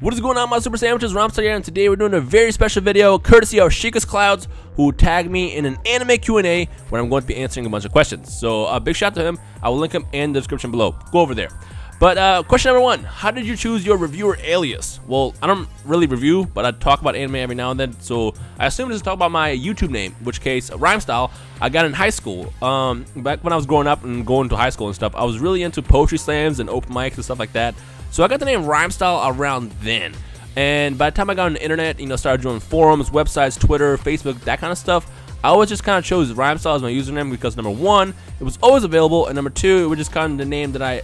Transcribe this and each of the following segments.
What is going on, my super sandwiches? Rhymestyle here, and today we're doing a very special video courtesy of Shikasclouds, who tagged me in an anime Q&A where I'm going to be answering a bunch of questions. So big shout out to him. I will link him in the description below. Go over there. But question number one, how did you choose your reviewer alias? Well, I don't really review, but I talk about anime every now and then, so I assume this is talk about my YouTube name, in which case Rhymestyle I got in high school. Back when I was growing up and going to high school and stuff, I was really into poetry slams and open mics and stuff like that. So I got the name Rhymestyle around then. And by the time I got on the internet, started joining forums, websites, Twitter, Facebook, that kind of stuff, I always just kind of chose Rhymestyle as my username because number one, it was always available, and number two, it was just kind of the name that I,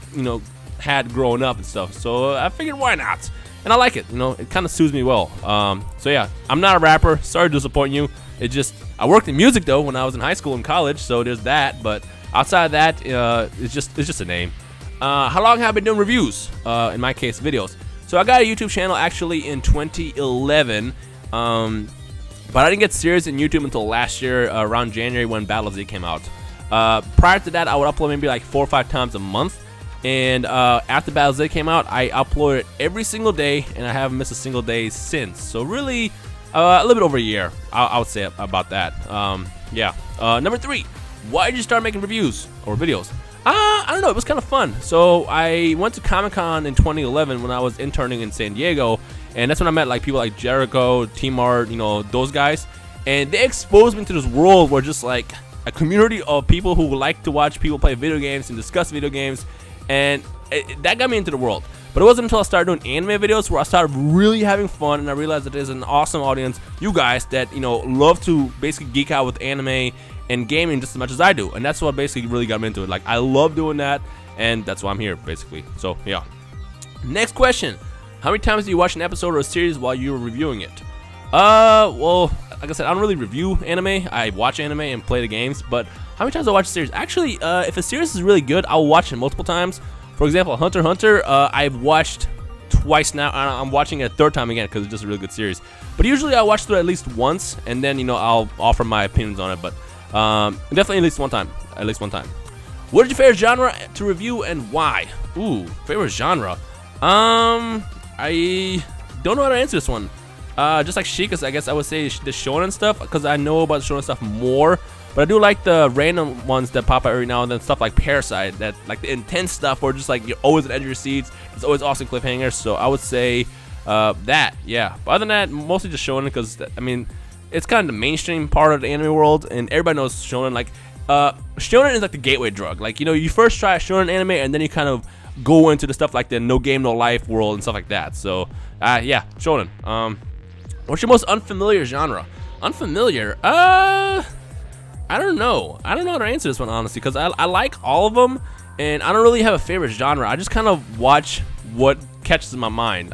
had growing up and stuff. So I figured, why not? And I like it. It kind of suits me well. So yeah, I'm not a rapper. Sorry to disappoint you. It just, I worked in music though when I was in high school and college, so there's that. But outside of that, it's just a name. How long have I been doing reviews? In my case, videos. So I got a YouTube channel actually in 2011, but I didn't get serious in YouTube until last year, around January when Battle Z came out. Prior to that, I would upload maybe like 4 or 5 times a month, and after Battle Z came out, I uploaded every single day, and I haven't missed a single day since. So really, a little bit over a year, I would say about that. Yeah. Number 3, why did you start making reviews or videos? I don't know, it was kind of fun. So I went to Comic-Con in 2011 when I was interning in San Diego, and that's when I met like people like Jericho, T-Mart, those guys, and they exposed me to this world where just like a community of people who like to watch people play video games and discuss video games, and that got me into the world. But it wasn't until I started doing anime videos where I started really having fun, and I realized that there's an awesome audience, you guys, that love to basically geek out with anime and gaming just as much as I do, and that's what basically really got me into it. Like, I love doing that, and that's why I'm here basically. So yeah. Next question, how many times do you watch an episode or a series while you're reviewing it? Well, like I said, I don't really review anime. I watch anime and play the games. But how many times do I watch a series? Actually, if a series is really good, I'll watch it multiple times. For example, Hunter x Hunter, I've watched twice now. I'm watching it a third time again because it's just a really good series. But usually I watch through it at least once, and then I'll offer my opinions on it. But definitely at least one time. What is your favorite genre to review and why? Ooh, favorite genre. I don't know how to answer this one. Just like Shikas, I guess I would say the shonen stuff, because I know about the shonen stuff more. But I do like the random ones that pop out every now and then, stuff like Parasite, that like the intense stuff where just like you're always at the edge of your seats. There's always awesome cliffhangers. So I would say that, yeah. But other than that, mostly just shonen, because I mean, it's kind of the mainstream part of the anime world, and everybody knows shonen. Like, shonen is like the gateway drug. Like, you first try a shonen anime, and then you kind of go into the stuff like the No Game No Life world and stuff like that. So, yeah, shonen. What's your most unfamiliar genre? Unfamiliar? I don't know. I don't know how to answer this one, honestly, because I like all of them, and I don't really have a favorite genre. I just kind of watch what catches my mind.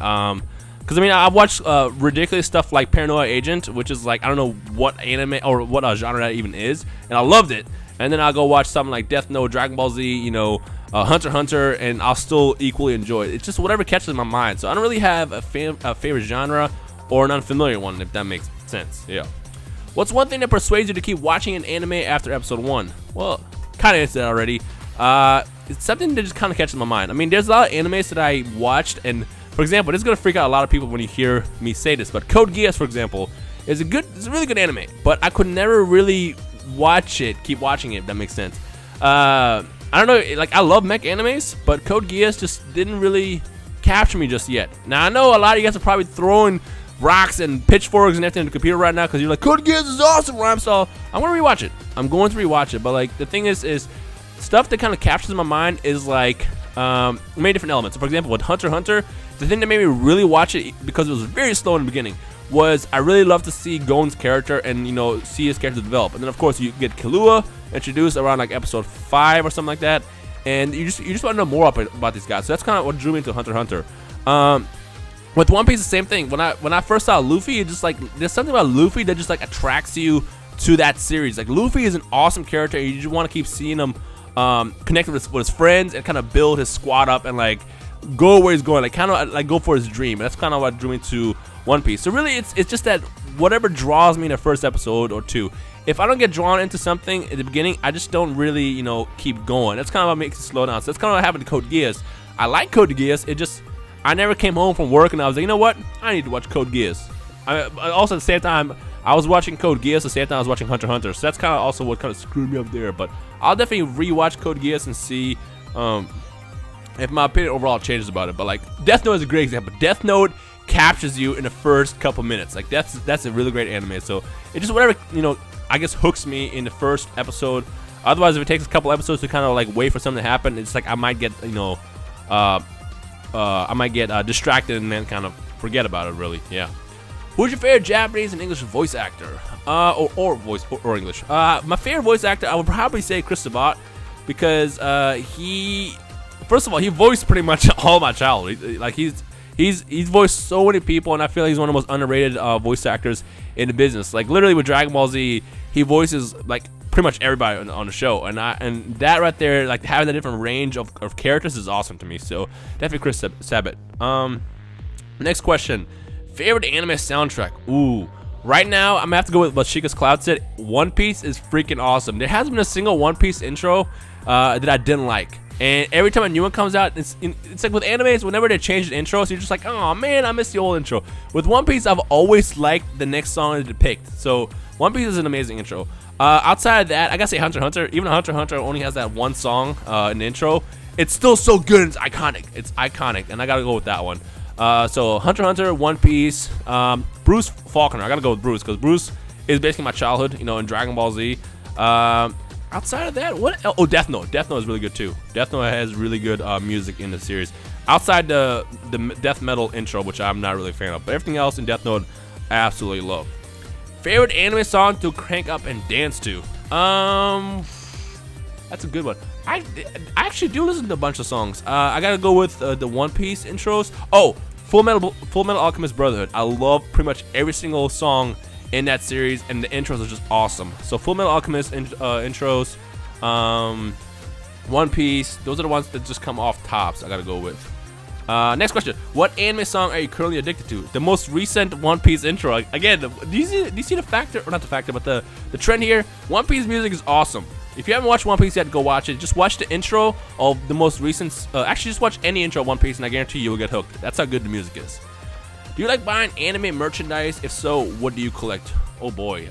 Because, I mean, I've watched ridiculous stuff like Paranoia Agent, which is like, I don't know what anime or what genre that even is, and I loved it. And then I'll go watch something like Death Note, Dragon Ball Z, Hunter x Hunter, and I'll still equally enjoy it. It's just whatever catches my mind. So I don't really have a favorite genre or an unfamiliar one, if that makes sense. Yeah. What's one thing that persuades you to keep watching an anime after episode 1? Well, kind of answered that already. It's something that just kind of catches my mind. I mean, there's a lot of animes that I watched, and for example, this is gonna freak out a lot of people when you hear me say this, but Code Geass, for example, it's a really good anime, but I could never really keep watching it, if that makes sense. I don't know, like, I love mech animes, but Code Geass just didn't really capture me just yet. Now, I know a lot of you guys are probably throwing rocks and pitchforks and everything on the computer right now because you're like, Code Geass is awesome, Rhymestyle. I'm gonna rewatch it. I'm going to rewatch it, but like, the thing is stuff that kind of captures my mind is like many different elements. So for example, with Hunter x Hunter, the thing that made me really watch it, because it was very slow in the beginning, was I really love to see Gon's character and see his character develop. And then of course you get Killua introduced around like episode 5 or something like that, and you just want to know more about these guys. So that's kind of what drew me into Hunter x Hunter. With One Piece, the same thing. When I first saw Luffy, it just like, there's something about Luffy that just like attracts you to that series. Like, Luffy is an awesome character. You just want to keep seeing him connect with his friends and kind of build his squad up and like go where he's going, like kind of like go for his dream. And that's kind of what drew me to One Piece. So really, it's just that whatever draws me in the first episode or two. If I don't get drawn into something at the beginning, I just don't really keep going. That's kind of what makes it slow down. So that's kind of what happened to Code Geass. I like Code Geass. It just, I never came home from work and I was like, you know what? I need to watch Code Geass. Also at the same time, I was watching Code Geass at the same time I was watching Hunter x Hunter. So that's kind of also what kind of screwed me up there. But I'll definitely rewatch Code Geass and see if my opinion overall changes about it. But like Death Note is a great example. Death Note captures you in the first couple minutes. Like that's a really great anime. So it just whatever, you know, I guess hooks me in the first episode. Otherwise, if it takes a couple episodes to kind of like wait for something to happen, it's like I might get, you know, distracted and then kind of forget about it. Really, yeah. Who's your favorite Japanese and English voice actor? Or English? My favorite voice actor, I would probably say Chris Sabat, because he, first of all, he voiced pretty much all my childhood. Like he's voiced so many people, and I feel like he's one of the most underrated voice actors in the business. Like literally with Dragon Ball Z, he voices like pretty much everybody on the show, and that right there, like having a different range of characters is awesome to me. So definitely Chris Sabat. Next question. Favorite anime soundtrack? Ooh, right now I'm gonna have to go with what Shikasclouds said. One Piece is freaking awesome. There hasn't been a single One Piece intro that I didn't like, and every time a new one comes out, it's like with animes, whenever they change the intro, so you're just like, oh man, I missed the old intro. With One Piece, I've always liked the next song to depict. So One Piece is an amazing intro. Outside of that, I gotta say Hunter x Hunter. Even Hunter x Hunter only has that one song in the intro, it's still so good. It's iconic. It's iconic, and I gotta go with that one. So Hunter x Hunter, One Piece, Bruce Faulconer. I gotta go with Bruce because Bruce is basically my childhood, you know, in Dragon Ball Z. Outside of that, what? Oh, Death Note. Death Note is really good too. Death Note has really good music in the series. Outside the death metal intro, which I'm not really a fan of, but everything else in Death Note, I absolutely love. Favorite anime song to crank up and dance to? That's a good one. I actually do listen to a bunch of songs. I gotta go with the One Piece intros. Oh, Full Metal Alchemist Brotherhood. I love pretty much every single song in that series, and the intros are just awesome. So Full Metal Alchemist intros, One Piece. Those are the ones that just come off tops. I gotta go with. Next question. What anime song are you currently addicted to? The most recent One Piece intro. Again, do you see the factor, or not the factor, but the trend here? One Piece music is awesome. If you haven't watched One Piece yet, go watch it. Just watch the intro of the most recent. Actually, just watch any intro of One Piece, and I guarantee you will get hooked. That's how good the music is. Do you like buying anime merchandise? If so, what do you collect? Oh boy.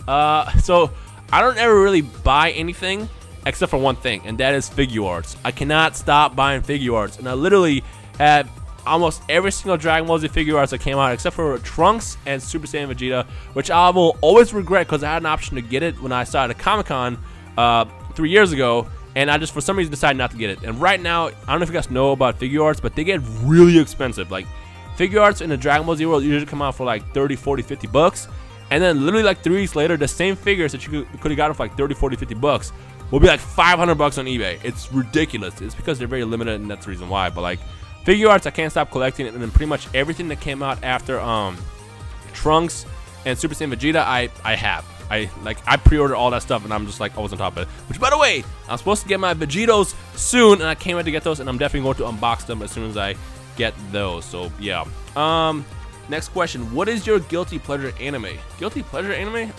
So I don't ever really buy anything except for one thing, and that is figure arts. I cannot stop buying figure arts, and I literally have almost every single Dragon Ball Z figure arts that came out except for Trunks and Super Saiyan Vegeta, which I will always regret because I had an option to get it when I started at Comic-Con 3 years ago, and I just for some reason decided not to get it. And right now, I don't know if you guys know about figure arts, but they get really expensive. Like figure arts in the Dragon Ball Z world usually come out for like 30, 40, 50 bucks, and then literally like 3 weeks later, the same figures that you could have gotten for like 30, 40, 50 bucks will be like 500 bucks on eBay. It's ridiculous. It's because they're very limited, and that's the reason why. But like figure arts, I can't stop collecting it, and then pretty much everything that came out after Trunks and Super Saiyan Vegeta, I have. I pre-ordered all that stuff, and I'm just like always on top of it. Which, by the way, I'm supposed to get my Vegetos soon, and I can't wait to get those, and I'm definitely going to unbox them as soon as I get those. So yeah. Next question: what is your guilty pleasure anime? Guilty pleasure anime?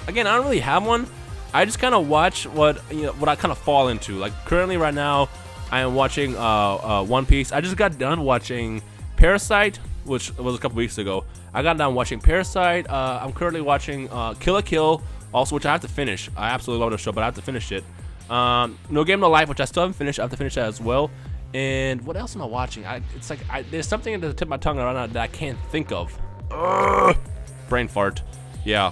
Again, I don't really have one. I just kind of watch what I kind of fall into. Like currently, right now, I am watching One Piece. I just got done watching Parasite, which was a couple weeks ago. I got done watching Parasite. I'm currently watching Kill la Kill, also, which I have to finish. I absolutely love the show, but I have to finish it. No Game No Life, which I still haven't finished. I have to finish that as well. And what else am I watching? It's like there's something at the tip of my tongue right now that I can't think of. Brain fart. Yeah.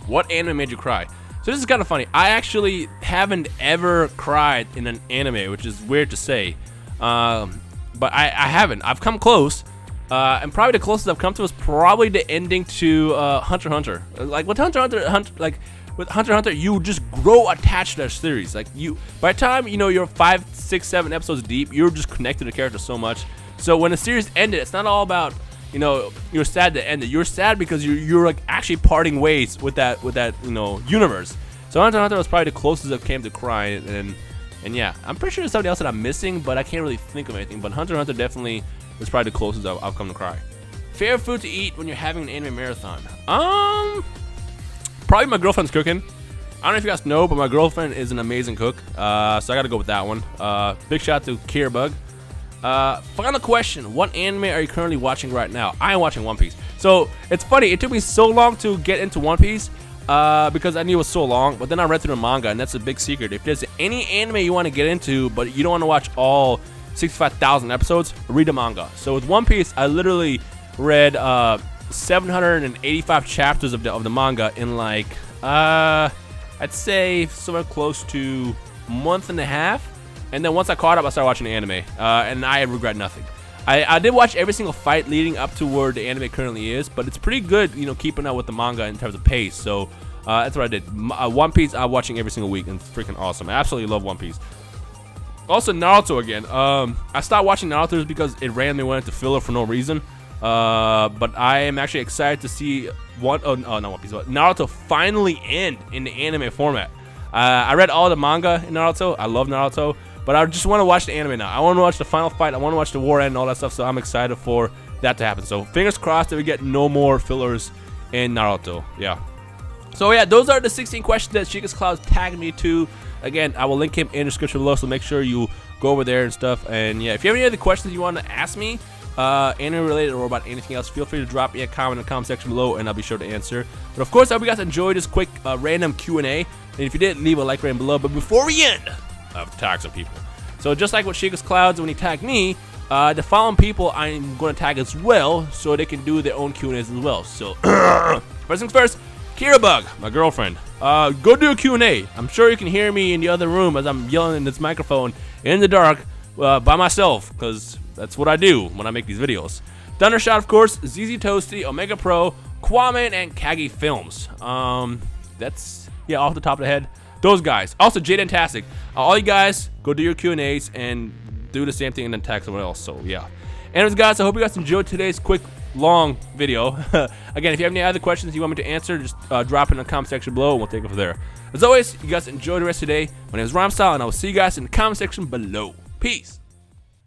What anime made you cry? So this is kind of funny. I actually haven't ever cried in an anime, which is weird to say. But I haven't. I've come close. And probably the closest I've come to is probably the ending to Hunter x Hunter. Like with Hunter x Hunter, you just grow attached to that series. Like by the time you're 5, 6, 7 episodes deep, you're just connected to the character so much. So when the series ended, it's not all about you're sad to end it. You're sad because you're like actually parting ways with that universe. So Hunter x Hunter was probably the closest I came to crying, and yeah, I'm pretty sure there's something else that I'm missing, but I can't really think of anything. But Hunter x Hunter definitely is probably the closest I've come to cry. Favorite food to eat when you're having an anime marathon? Probably my girlfriend's cooking. I don't know if you guys know, but my girlfriend is an amazing cook. So I gotta go with that one. Big shout out to Keirabug. Final question: what anime are you currently watching right now? I am watching One Piece. So it's funny. It took me so long to get into One Piece because I knew it was so long. But then I read through the manga, and that's a big secret. If there's any anime you want to get into, but you don't want to watch all 65,000 episodes, read the manga. So with One Piece, I literally read 785 chapters of the manga in like I'd say somewhere close to a month and a half. And then once I caught up, I started watching the anime, and I regret nothing. I did watch every single fight leading up to where the anime currently is, but it's pretty good, you know, keeping up with the manga in terms of pace. So that's what I did. One Piece, I'm watching every single week, and it's freaking awesome. I absolutely love One Piece. Also, Naruto again. I stopped watching Naruto because it randomly went into filler for no reason. But I am actually excited to see Naruto finally end in the anime format. I read all the manga in Naruto. I love Naruto. But I just want to watch the anime now. I want to watch the final fight. I want to watch the war end and all that stuff. So I'm excited for that to happen. So fingers crossed that we get no more fillers in Naruto. Yeah. So yeah, those are the 16 questions that Shikasclouds tagged me to. Again, I will link him in the description below. So make sure you go over there and stuff. And yeah, if you have any other questions you want to ask me, anime related or about anything else, feel free to drop me a comment in the comment section below, and I'll be sure to answer. But of course, I hope you guys enjoyed this quick random Q&A. And if you did, leave a like rating below. But before we end, I have to tag some people. So just like with Shikasclouds when he tagged me, the following people I'm going to tag as well, so they can do their own Q&As as well. So first things first, Keirabug, my girlfriend, go do a Q&A. I'm sure you can hear me in the other room as I'm yelling in this microphone in the dark by myself, because that's what I do when I make these videos. Thundershot, of course, zztoastie, Omegapro, Qaaman, and Kaggyfilms. That's, yeah, off the top of the head. Those guys. Also, zztoastie. All you guys, go do your Q&As and do the same thing and then tag someone else. So, yeah. Anyways, guys, I hope you guys enjoyed today's quick, long video. Again, if you have any other questions you want me to answer, just drop it in the comment section below and we'll take it from there. As always, you guys enjoy the rest of the day. My name is Rhymestyle, and I will see you guys in the comment section below. Peace.